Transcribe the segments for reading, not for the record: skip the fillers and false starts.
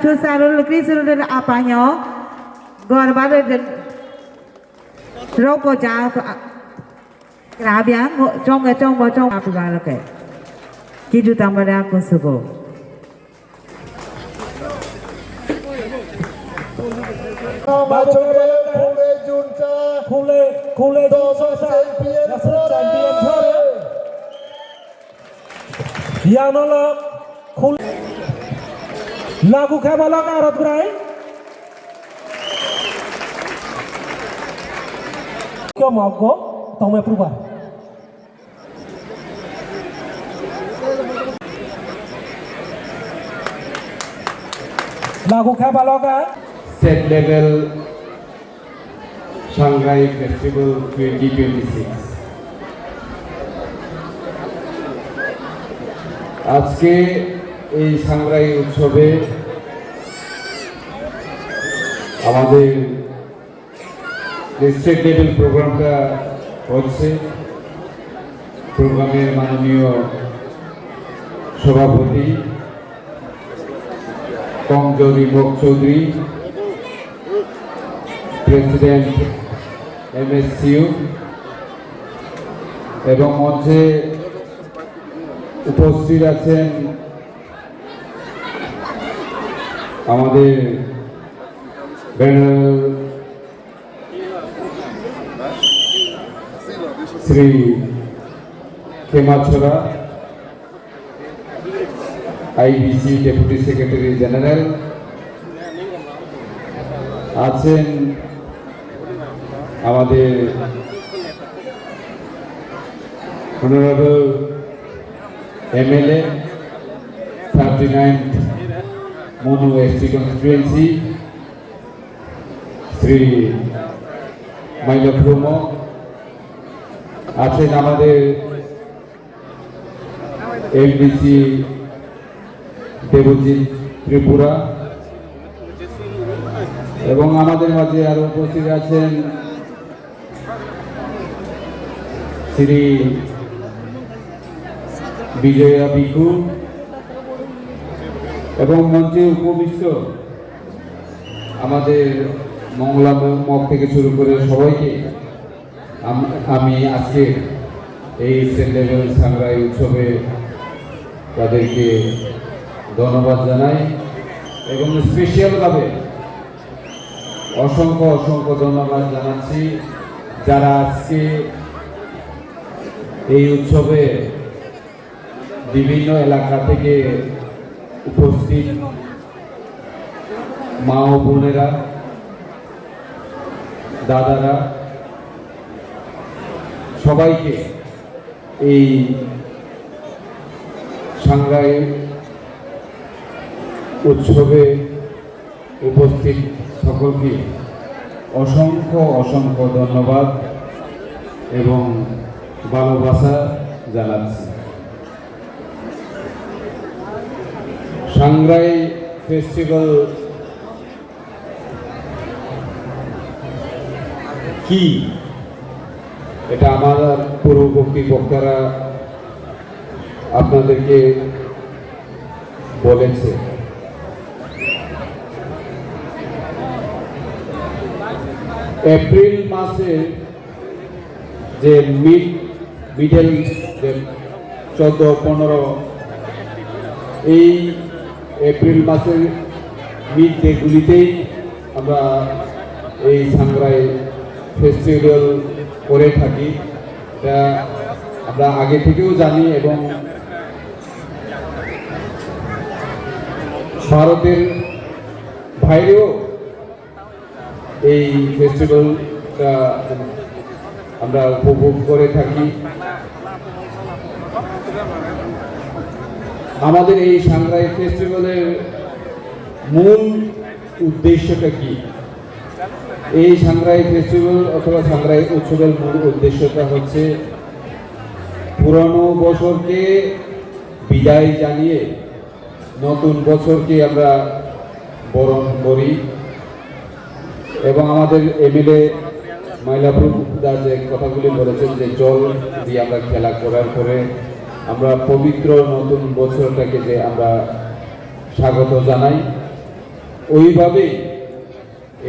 tu sarul krisul dan apanya gorba dan roko jauh kerabian cong apa gala ke kidu tambah aku suko Kule champion Yanola Kule Lagu Kabala Arab Grai Kyomogo Tome Pruba Lagu Kabala State level Shanghai Festival 2026 আজকে এই সাংগ্রাই উৎসবে আমাদের state level প্রোগ্রামটা হচ্ছে প্রোগ্রামের মাননীয় সভাপতি কমজোরি মুখ চৌধুরী প্রেসিডেন্ট MSCU এবং মঞ্চে উপস্থিত আছেন আমাদের ব্যানার Shri Khemachhara IBC deputy secretary general আছেন আমাদের honourable MLA 39th Mono ST constituency Shri মাইলাফ্রুমো আছেন আমাদের MDC দেবজিৎ ত্রিপুরা এবং আমাদের মাঝে আরো উপস্থিত আছেন শ্রী বিজয়া বিকু এবং মঞ্চে উপবিষ্ট আমাদের মঙ্গলা মগ থেকে শুরু করে সবাইকে আমি আজকে এই স্টেট লেভেল সাংগ্রাই উৎসবে তাদেরকে ধন্যবাদ জানাই এবং স্পেশালভাবে অসংখ্য ধন্যবাদ জানাচ্ছি যারা আজকে এই উৎসবে বিভিন্ন এলাকা থেকে উপস্থিত মা ও বোনেরা দাদারা সবাইকে এই সাংগ্রাই উৎসবে উপস্থিত সকলকে অসংখ্য ধন্যবাদ এবং ভালোবাসা জানাচ্ছি। সাংগ্রাই ফেস্টিভ্যাল কি এটা আমার পূর্ববর্তী বক্তারা আপনাদেরকে বলেছে। এপ্রিল মাসে যে মিডল যে 14-15 এই এপ্রিল মাসের মিড ডেগুলিতেই আমরা এই সাংগ্রাই ফেস্টিভ্যাল করে থাকি। এটা আমরা আগে থেকেও জানি এবং ভারতের বাইরেও এই ফেস্টিভ্যালটা আমরা উপভোগ করে থাকি। আমাদের এই সাংগ্রাই ফেস্টিভ্যালের মূল উদ্দেশ্যটা কি? এই সাংগ্রাই ফেস্টিভ্যাল অথবা সাংগ্রাই উৎসবের মূল উদ্দেশ্যটা হচ্ছে পুরনো বছরকে বিদায় জানিয়ে নতুন বছরকে আমরা বরণ করি এবং আমাদের MLA মাইলাপুর দা যে কথাগুলি বলেছেন যে জল দিয়ে আমরা খেলা করার পরে আমরা পবিত্র নতুন বছরটাকে যে আমরা স্বাগত জানাই ওইভাবেই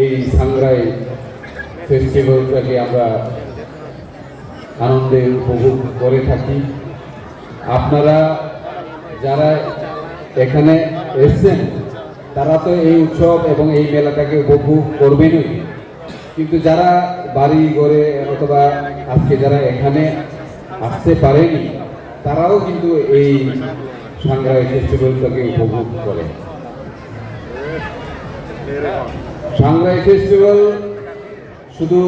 এই সাংগ্রাই ফেস্টিভ্যালটাকে আমরা আনন্দে উপভোগ করে থাকি। আপনারা যারা এখানে এসছেন তারা তো এই উৎসব এবং এই মেলাটাকে উপভোগ করবেনই, কিন্তু যারা বাড়ি ঘরে অথবা আজকে যারা এখানে আসতে পারেনি তারাও কিন্তু এই সাংগ্রাই ফেস্টিভ্যালটাকে উপভোগ করে। সাংগ্রাই ফেস্টিভ্যাল শুধু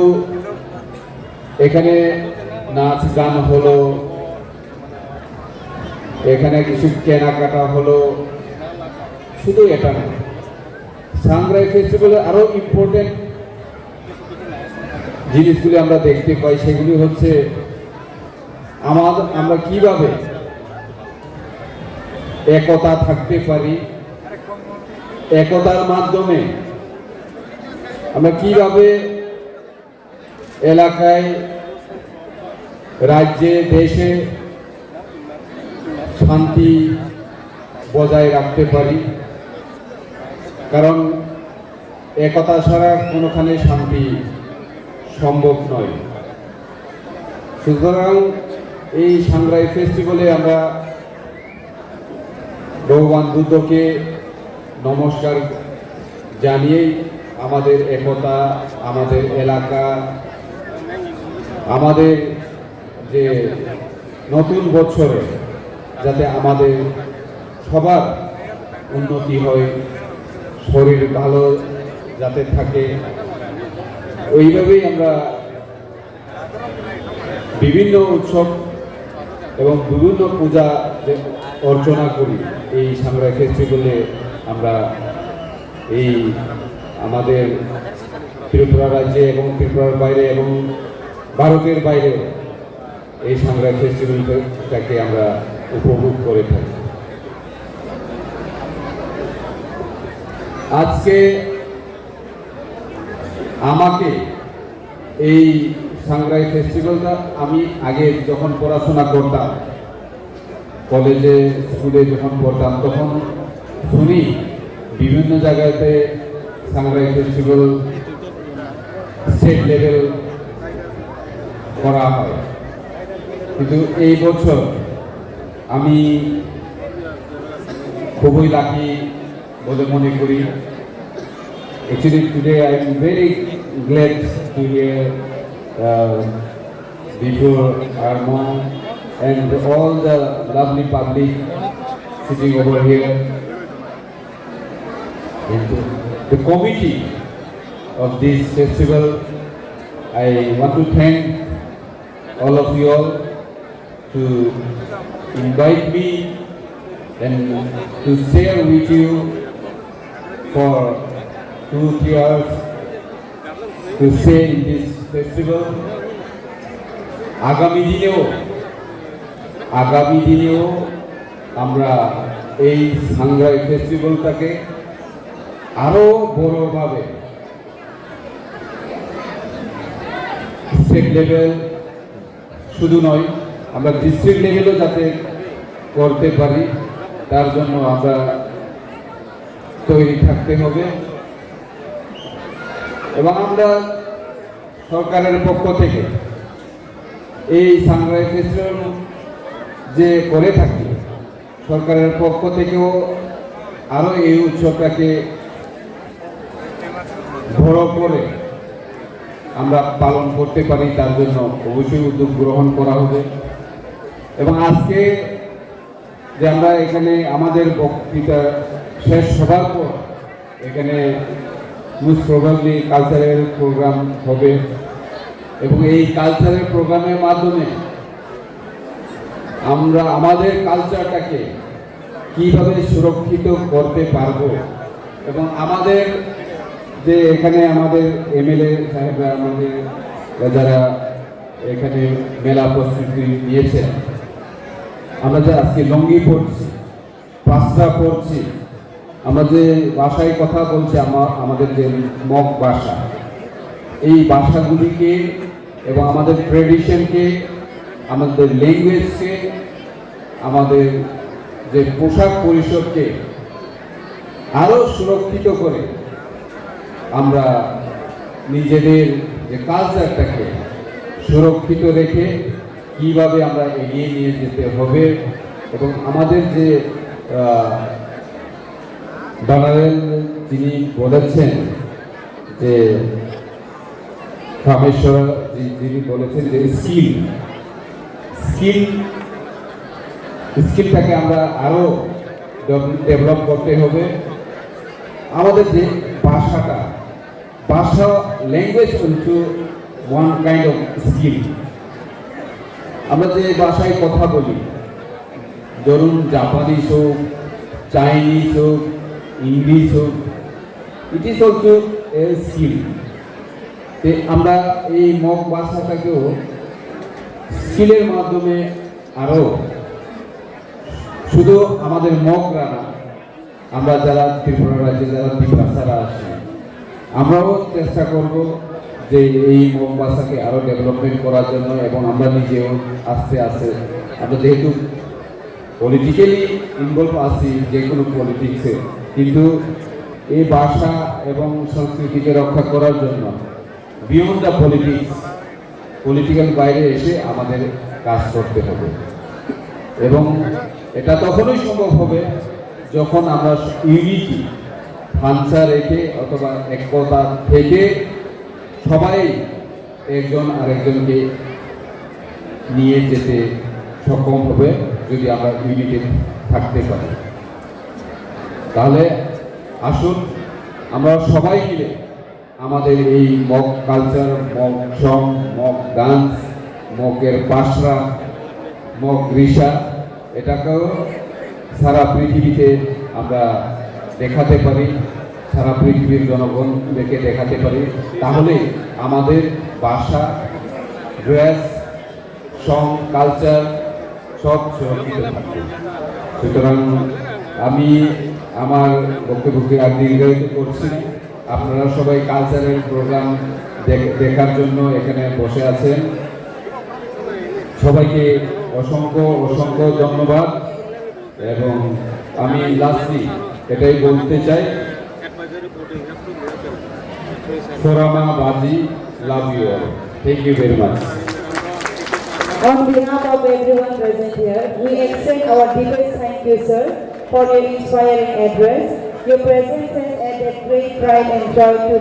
এখানে নাচ গান হলো, এখানে কিছু কেনাকাটা হলো, শুধু এটা না, সাংগ্রাই ফেস্টিভ্যালের আরো ইম্পর্টেন্ট জিনিসগুলি আমরা দেখতে পাই। সেগুলি হচ্ছে আমরা কিভাবে একতা থাকতে পারি, একতার মাধ্যমে আমরা কিভাবে এলাকায়, রাজ্যে, দেশে শান্তি বজায় রাখতে পারি, কারণ একতা ছাড়া কোনোখানে শান্তি সম্ভব নয়। সুতরাং এই সাংগ্রাই ফেস্টিভ্যালে আমরা ভগবান বুদ্ধকে নমস্কার জানিয়েই আমাদের একতা, আমাদের এলাকা, আমাদের যে নতুন বছরে যাতে আমাদের সবার উন্নতি হয়, শরীর ভালো যাতে থাকে, ওইভাবেই আমরা বিভিন্ন উৎসব এবং বিভিন্ন পূজা অর্চনা করি। এই সাংগ্রাই ফেস্টিভ্যালে আমরা এই আমাদের ত্রিপুরা রাজ্যে এবং ত্রিপুরার বাইরে এবং ভারতের বাইরে এই সাংগ্রাই ফেস্টিভ্যালটাকে আমরা উপভোগ করে থাকি। আজকে আমাকে এই সাংগ্রাই ফেস্টিভ্যালটা আমি আগে যখন পড়াশোনা করতাম, কলেজে স্কুলে যখন পড়তাম, তখন শুনি বিভিন্ন জায়গাতে সাংগ্রাই ফেস্টিভ্যাল স্টেট লেভেল করা হয়, কিন্তু এই বছর আমি খুবই লাকি বলে মনে করি। Actually today I am very glad to hear before our mom and all the lovely public sitting over here, and the committee of this festival. I want to thank all of you all to invite me and to share with you for 2-3 hours to stay in this festival. আগামী দিনেও আমরা এই সাংগ্রাই ফেস্টিভ্যালটাকে আরো বড়ভাবে state level শুধু নয়, আমরা district লেভেলও যাতে করতে পারি, তার জন্য আমরা তৈরি থাকতে হবে। এবং আমরা সরকারের পক্ষ থেকে এই সাংগ্রাই ফেস্টিভ্যাল যে করে থাকি, সরকারের পক্ষ থেকেও আরো এই উৎসবটাকে বড় করে আমরা পালন করতে পারি, তার জন্য অবশ্যই উদ্যোগ গ্রহণ করা হবে। এবং আজকে যে আমরা এখানে আমাদের বক্তৃতা শেষ হবার পর এখানে মোস্ট প্রবাবলি কালচারাল প্রোগ্রাম হবে, এবং এই কালচারাল প্রোগ্রামের মাধ্যমে আমরা আমাদের কালচারটাকে কিভাবে সুরক্ষিত করতে পারবো, এবং আমাদের যে এখানে আমাদের এমএলএ সাহেবরা, আমাদের যারা এখানে মেলা প্রস্তুতি নিয়েছেন, আমরা যে আজকে লঙ্গি পড়ছি, পাঁচরা পড়ছি, আমরা যে ভাষায় কথা বলছি, আমাদের যে মগ ভাষা, এই ভাষাগুলিকে এবং আমাদের ট্রেডিশনকে, আমাদের ল্যাঙ্গুয়েজকে, আমাদের যে পোশাক পরিষদকে আরো সুরক্ষিত করে আমরা নিজেদের যে কালচারটাকে সুরক্ষিত রেখে কিভাবে আমরা এগিয়ে নিয়ে যেতে হবে এবং আমাদের যে জেনারেল যিনি বলেছেন যে রামেশ্বর যিনি বলেছেন যে স্কিলটাকে আমরা আরো ডেভেলপ করতে হবে। আমাদের যে ভাষা language also one kind of skill. আমরা যে ভাষায় কথা বলি, ধরুন জাপানিজ হোক, চাইনিজ হোক, ইংলিশ হোক, it is also a skill. আমরা এই মগ ভাষাটাকেও স্কিলের মাধ্যমে আরো শুধু আমাদের মগরা না, আমরা যারা ত্রিপুরা রাজ্যে যারা ত্রিভাষারা আছি, আমরাও চেষ্টা করব যে এই মগ ভাষাকে আরো ডেভেলপমেন্ট করার জন্য। এবং আমরা নিজেও আস্তে আস্তে, আমরা যেহেতু পলিটিক্যালি ইনভলভ আছি যে কোনো পলিটিক্সে, কিন্তু এই ভাষা এবং সংস্কৃতিকে রক্ষা করার জন্য বিয়ন্ড দ্য পলিটিক্যাল বাইরে এসে আমাদের কাজ করতে হবে। এবং এটা তখনই সম্ভব হবে যখন আমরা ইউনিটি ভাষা রেখে অথবা একতা থেকে সবাই একজন আরেকজনকে নিয়ে যেতে সক্ষম হবে। যদি আমরা ইউনিটি থাকতে পারি, তাহলে আসুন আমরা সবাই মিলে আমাদের এই Mog culture, Mog song, Mog dance, মগের পাশরা, মগ রিসা, এটাকেও সারা পৃথিবীতে আমরা দেখাতে পারি, সারা পৃথিবীর জনগণদেরকে দেখাতে পারি। তাহলে আমাদের ভাষা, ড্রেস, সং, কালচার সব সুরক্ষিত থাকবে। সুতরাং আমি আমার বক্তব্যকে আর দীর্ঘায়িত করছি। আপনারা সবাই কালচারের প্রোগ্রাম দেখার জন্য এখানে বসে আছেন। সবাইকে অসংখ্য ধন্যবাদ। এবং আমি লাস্টলি এটাই বলতে চাই, সোরামা বাজি, love you all. Thank you very much. On behalf of everyone present here, we extend our deepest thank you, sir, for your inspiring address. Your presence has added great pride and joy to